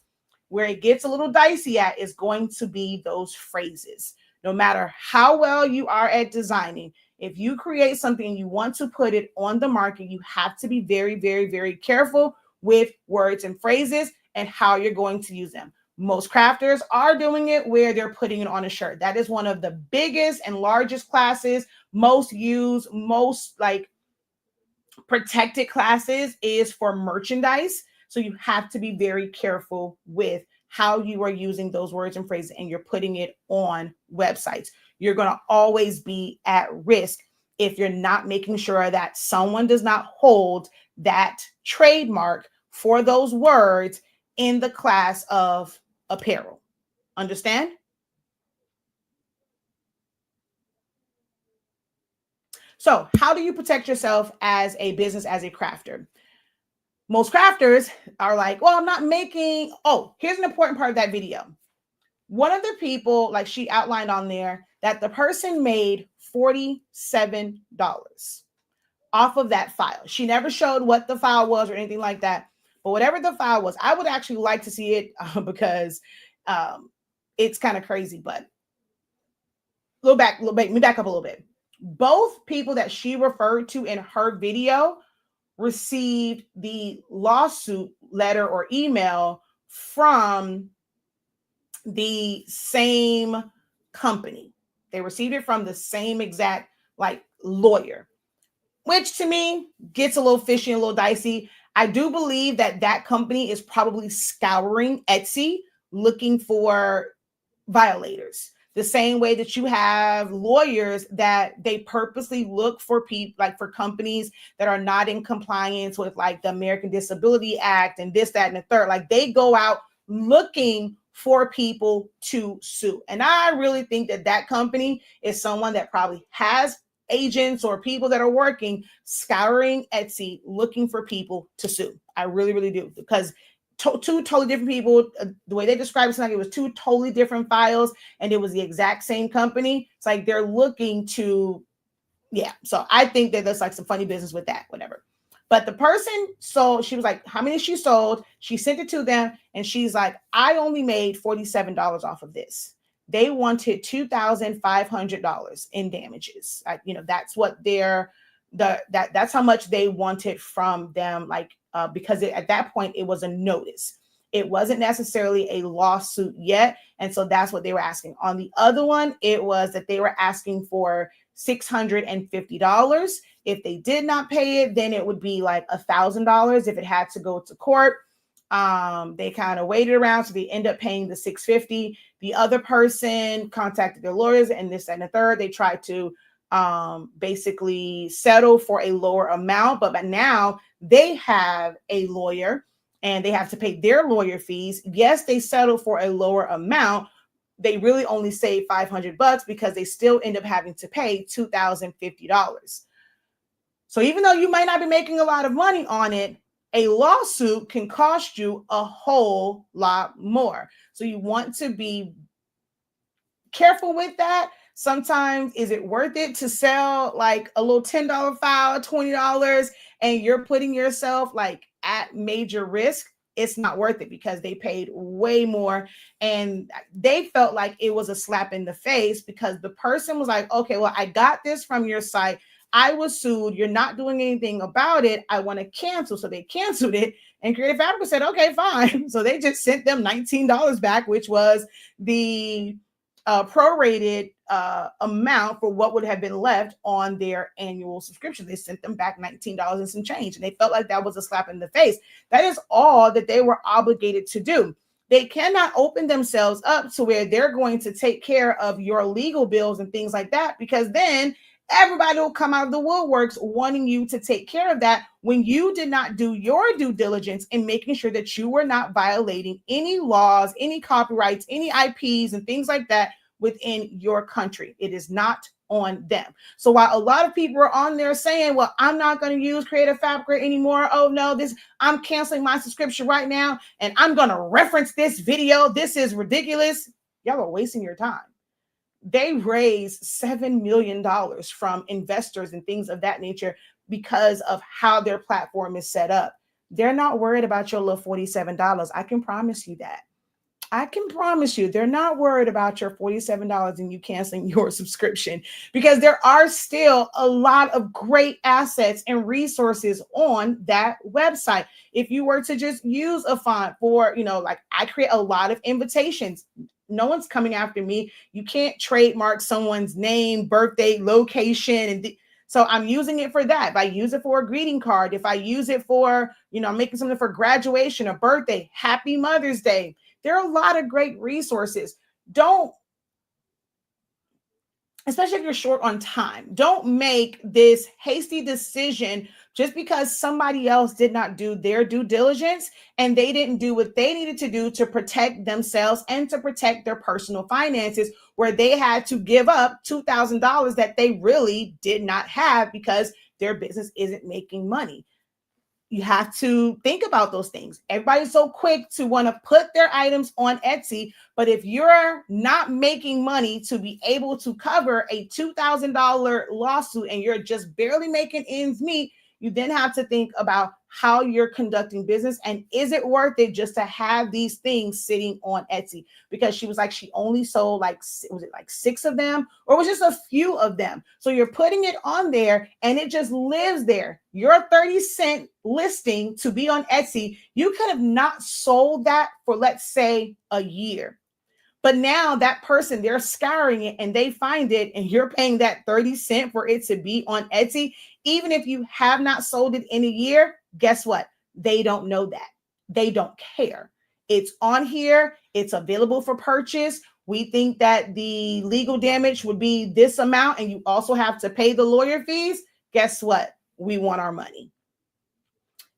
Where it gets a little dicey at is going to be those phrases. No matter how well you are at designing, if you create something and you want to put it on the market, you have to be very, very, very careful with words and phrases and how you're going to use them. Most crafters are doing it where they're putting it on a shirt. That is one of the biggest and largest classes, most used, most like protected classes is for merchandise. So you have to be very careful with how you are using those words and phrases and you're putting it on websites. You're going to always be at risk if you're not making sure that someone does not hold that trademark for those words in the class of apparel. Understand? So how do you protect yourself as a business, as a crafter? Most crafters are like, well, I'm not making, oh, here's an important part of that video. One of the people, like she outlined on there, that the person made $47 off of that file. She never showed what the file was or anything like that. But whatever the file was, I would actually like to see it because it's kind of crazy. But let me back up a little bit. Both people that she referred to in her video received the lawsuit letter or email from the same company. They received it from the same exact like lawyer, which to me gets a little fishy and a little dicey. I do believe that that company is probably scouring Etsy looking for violators. The same way that you have lawyers that they purposely look for people, like for companies that are not in compliance with like the American Disability Act and this, that, and the third. Like they go out looking for people to sue. And I really think that that company is someone that probably has agents or people that are working, scouring Etsy, looking for people to sue. I really, really do. Because two totally different people, the way they described it, like it was two totally different files and it was the exact same company. It's like they're looking to, yeah. So I think that there's like some funny business with that, whatever. But the person sold, she was like, how many she sold? She sent it to them and she's like, I only made $47 off of this. They wanted $2,500 in damages. That's what that's how much they wanted from them. Like, because at that point it was a notice. It wasn't necessarily a lawsuit yet. And so that's what they were asking. On the other one, it was that they were asking for $650. If they did not pay it, then it would be like $1,000 if it had to go to court. They kind of waited around, so they end up paying the $650. The other person contacted their lawyers and this and the third. They tried to basically settle for a lower amount, but now they have a lawyer and they have to pay their lawyer fees. Yes, they settled for a lower amount. They really only saved $500 because they still end up having to pay $2,050. So even though you might not be making a lot of money on it, a lawsuit can cost you a whole lot more. So you want to be careful with that. Sometimes is it worth it to sell like a little $10 file, $20, and you're putting yourself like at major risk? It's not worth it because they paid way more, and they felt like it was a slap in the face because the person was like, okay, well, I got this from your site. I was sued. You're not doing anything about it. I want to cancel. So they canceled it. And Creative Fabrica said, okay, fine. So they just sent them $19 back, which was the prorated amount for what would have been left on their annual subscription. They sent them back $19 and some change, and they felt like that was a slap in the face. That is all that they were obligated to do. They cannot open themselves up to where they're going to take care of your legal bills and things like that, because then everybody will come out of the woodworks wanting you to take care of that when you did not do your due diligence in making sure that you were not violating any laws, any copyrights, any IPs and things like that within your country. It is not on them. So while a lot of people are on there saying, well, I'm not going to use Creative Fabrica anymore. Oh no, I'm canceling my subscription right now, and I'm going to reference this video. This is ridiculous. Y'all are wasting your time. They raised $7 million from investors and things of that nature because of how their platform is set up. They're not worried about your little $47. I can promise you that. I can promise you they're not worried about your $47 and you canceling your subscription, because there are still a lot of great assets and resources on that website. If you were to just use a font for, like I create a lot of invitations. No one's coming after me. You can't trademark someone's name, birthday, location, and so I'm using it for that. If I use it for a greeting card, if I use it for, I'm making something for graduation or birthday, happy Mother's Day. There are a lot of great resources. Especially if you're short on time, don't make this hasty decision just because somebody else did not do their due diligence and they didn't do what they needed to do to protect themselves and to protect their personal finances, where they had to give up $2,000 that they really did not have because their business isn't making money. You have to think about those things. Everybody's so quick to want to put their items on Etsy, but if you're not making money to be able to cover a $2,000 lawsuit and you're just barely making ends meet, you then have to think about how you're conducting business, and is it worth it just to have these things sitting on Etsy? Because she was like, she only sold was it like 6 of them, or was just a few of them? So you're putting it on there and it just lives there. Your 30-cent listing to be on Etsy, you could have not sold that for, let's say, a year. But now that person, they're scouring it and they find it, and you're paying that 30 cents for it to be on Etsy. Even if you have not sold it in a year, guess what? They don't know that. They don't care. It's on here. It's available for purchase. We think that the legal damage would be this amount, and you also have to pay the lawyer fees. Guess what? We want our money.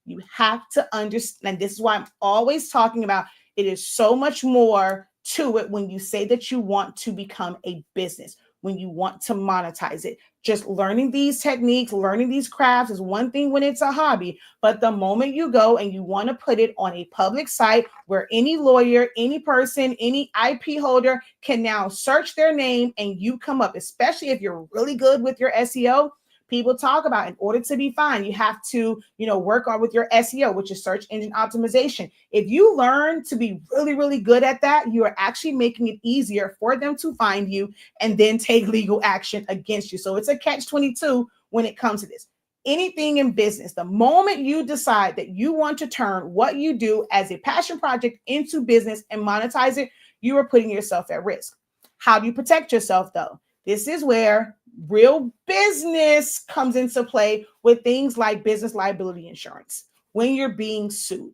You have to understand. This is why I'm always talking about it is so much more to it when you say that you want to become a business, when you want to monetize it. Just learning these techniques, learning these crafts is one thing when it's a hobby, but the moment you go and you want to put it on a public site where any lawyer, any person, any IP holder can now search their name and you come up, especially if you're really good with your SEO. People talk about, in order to be fine, you have to, work on with your SEO, which is search engine optimization. If you learn to be really, really good at that, you are actually making it easier for them to find you and then take legal action against you. So it's a catch-22 when it comes to this. Anything in business, the moment you decide that you want to turn what you do as a passion project into business and monetize it, you are putting yourself at risk. How do you protect yourself, though? This is where real business comes into play with things like business liability insurance when you're being sued.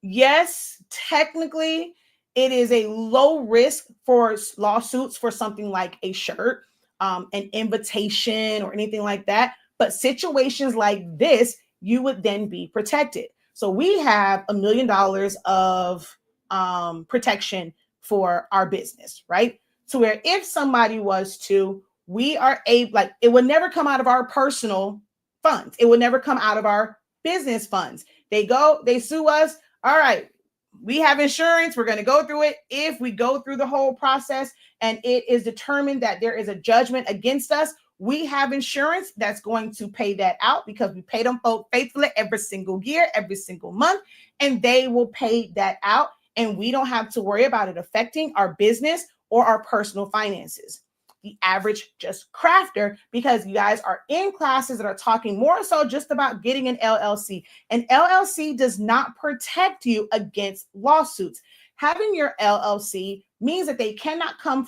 Yes, technically, it is a low risk for lawsuits for something like a shirt, an invitation, or anything like that. But situations like this, you would then be protected. So we have $1 million of protection for our business, right? To where if somebody was to, we are it would never come out of our personal funds. It would never come out of our business funds. They sue us. All right, we have insurance. We're going to go through it. If we go through the whole process and it is determined that there is a judgment against us, we have insurance that's going to pay that out because we pay them faithfully every single year, every single month, and they will pay that out. And we don't have to worry about it affecting our business or our personal finances. The average just crafter, because you guys are in classes that are talking more so just about getting an LLC. An LLC does not protect you against lawsuits. Having your LLC means that they cannot come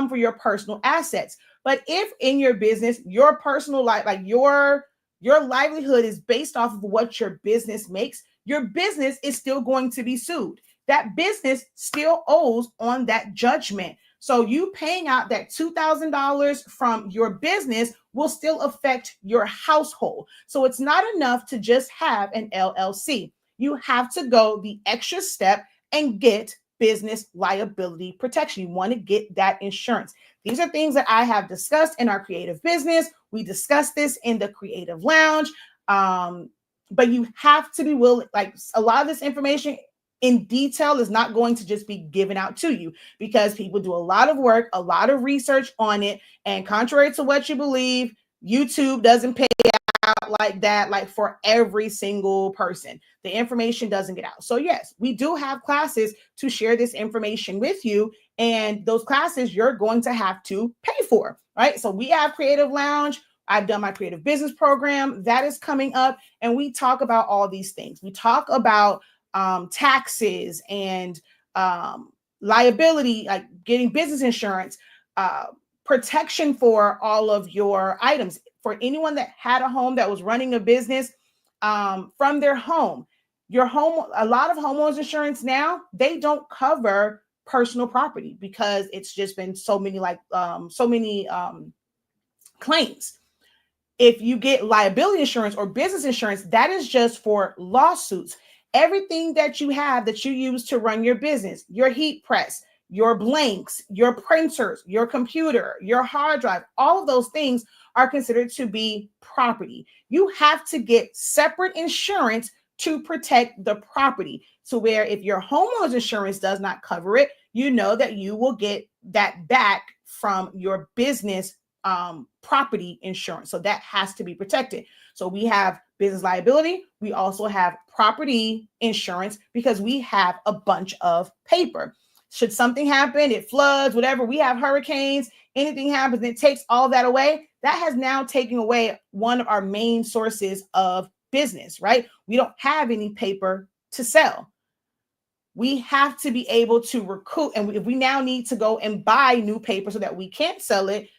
for your personal assets. But if in your business, your personal life, like your livelihood is based off of what your business makes, your business is still going to be sued. That business still owes on that judgment. So you paying out that $2,000 from your business will still affect your household. So it's not enough to just have an LLC. You have to go the extra step and get business liability protection. You want to get that insurance. These are things that I have discussed in our creative business. We discussed this in the creative lounge. But you have to be willing, like a lot of this information in detail is not going to just be given out to you because people do a lot of work, a lot of research on it. And contrary to what you believe, YouTube doesn't pay out like that, like for every single person. The information doesn't get out. So yes, we do have classes to share this information with you. And those classes you're going to have to pay for, right? So we have Creative Lounge. I've done my creative business program that is coming up. And we talk about all these things. We talk about taxes and liability, like getting business insurance, protection for all of your items. For anyone that had a home that was running a business from their home, your home, a lot of homeowners insurance now, they don't cover personal property because it's just been so many claims. If you get liability insurance or business insurance, that is just for lawsuits. Everything that you have that you use to run your business, your heat press, your blanks, your printers, your computer, your hard drive, all of those things are considered to be property. You have to get separate insurance to protect the property. So where if your homeowner's insurance does not cover it, you know that you will get that back from your business property insurance. So that has to be protected. So we have business liability. We also have property insurance because we have a bunch of paper. Should something happen, it floods, whatever, we have hurricanes, anything happens, it takes all that away. That has now taken away one of our main sources of business, right? We don't have any paper to sell. We have to be able to recoup. And if we now need to go and buy new paper so that we can't sell it,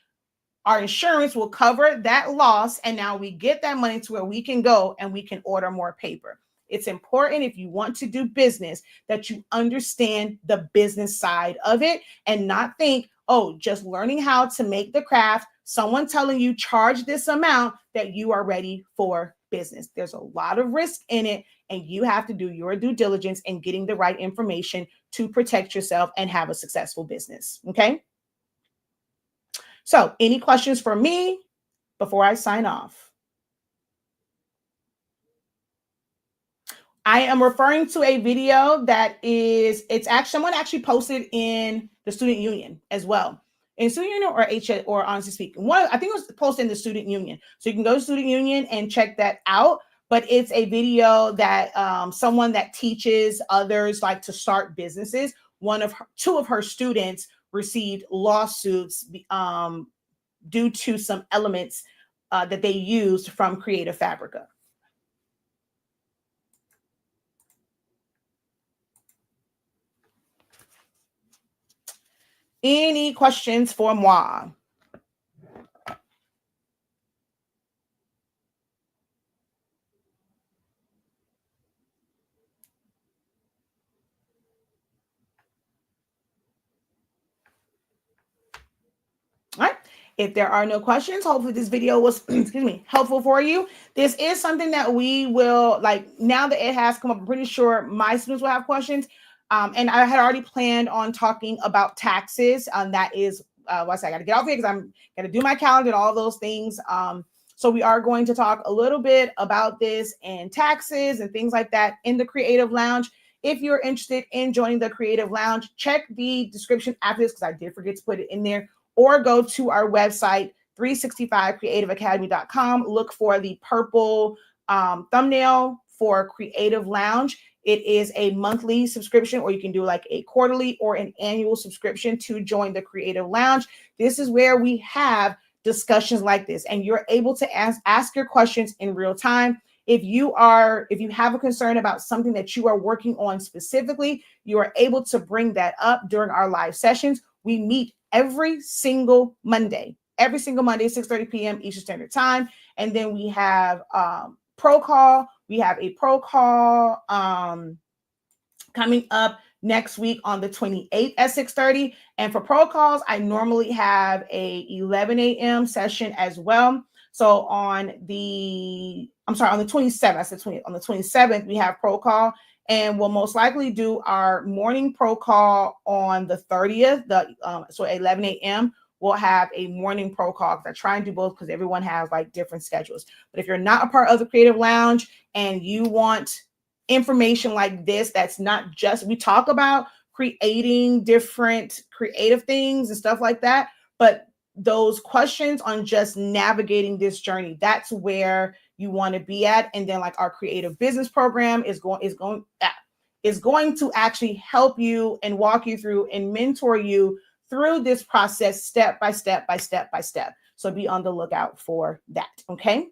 our insurance will cover that loss. And now we get that money to where we can go and we can order more paper. It's important if you want to do business that you understand the business side of it and not think, oh, just learning how to make the craft, someone telling you charge this amount that you are ready for business. There's a lot of risk in it and you have to do your due diligence in getting the right information to protect yourself and have a successful business. Okay. So any questions for me before I sign off? I am referring to a video that someone actually posted in the Student Union as well. In Student Union or HS, or honestly speaking, I think it was posted in the Student Union. So you can go to Student Union and check that out. But it's a video that someone that teaches others like to start businesses. Two of her students received lawsuits due to some elements that they used from Creative Fabrica. Any questions for moi? All right. If there are no questions, hopefully this video was helpful for you. This is something that we will, like, now that it has come up, I'm pretty sure my students will have questions. And I had already planned on talking about taxes. That is what I got to get off here because I'm going to do my calendar and all those things. So we are going to talk a little bit about this and taxes and things like that in the Creative Lounge. If you're interested in joining the Creative Lounge, check the description after this because I did forget to put it in there, or go to our website, 365creativeacademy.com. Look for the purple thumbnail for Creative Lounge. It is a monthly subscription, or you can do like a quarterly or an annual subscription to join the Creative Lounge. This is where we have discussions like this, and you're able to ask your questions in real time. If you have a concern about something that you are working on specifically, you are able to bring that up during our live sessions. We meet every single Monday, 6:30 p.m. Eastern Standard Time. And then we have pro call. We have a pro call coming up next week on the 28th at 6:30. And for pro calls, I normally have a 11 a.m. session as well. So on the 27th, I said 20, on the 27th, we have pro call, and we'll most likely do our morning pro call on the 30th, so 11 a.m. We'll have a morning pro call because I try and do both because everyone has like different schedules. But if you're not a part of the Creative Lounge and you want information like this, that's not just, we talk about creating different creative things and stuff like that, but those questions on just navigating this journey, that's where you want to be at. And then like our creative business program is going to actually help you and walk you through and mentor you through this process step by step by step by step. So be on the lookout for that. Okay.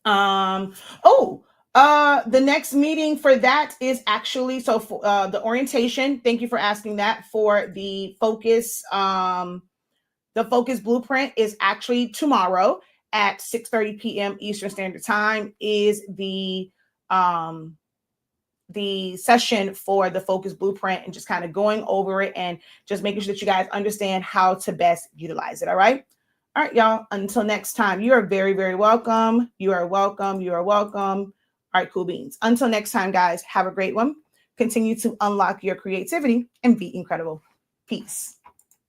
The next meeting for that is actually, so for the orientation, thank you for asking that, for the focus blueprint is actually tomorrow at 6:30 p.m. Eastern Standard Time is the session for the focus blueprint, and just kind of going over it and just making sure that you guys understand how to best utilize it. All right, y'all. Until next time, you are very, very welcome. You are welcome. You are welcome. All right, cool beans. Until next time, guys, have a great one. Continue to unlock your creativity and be incredible. Peace.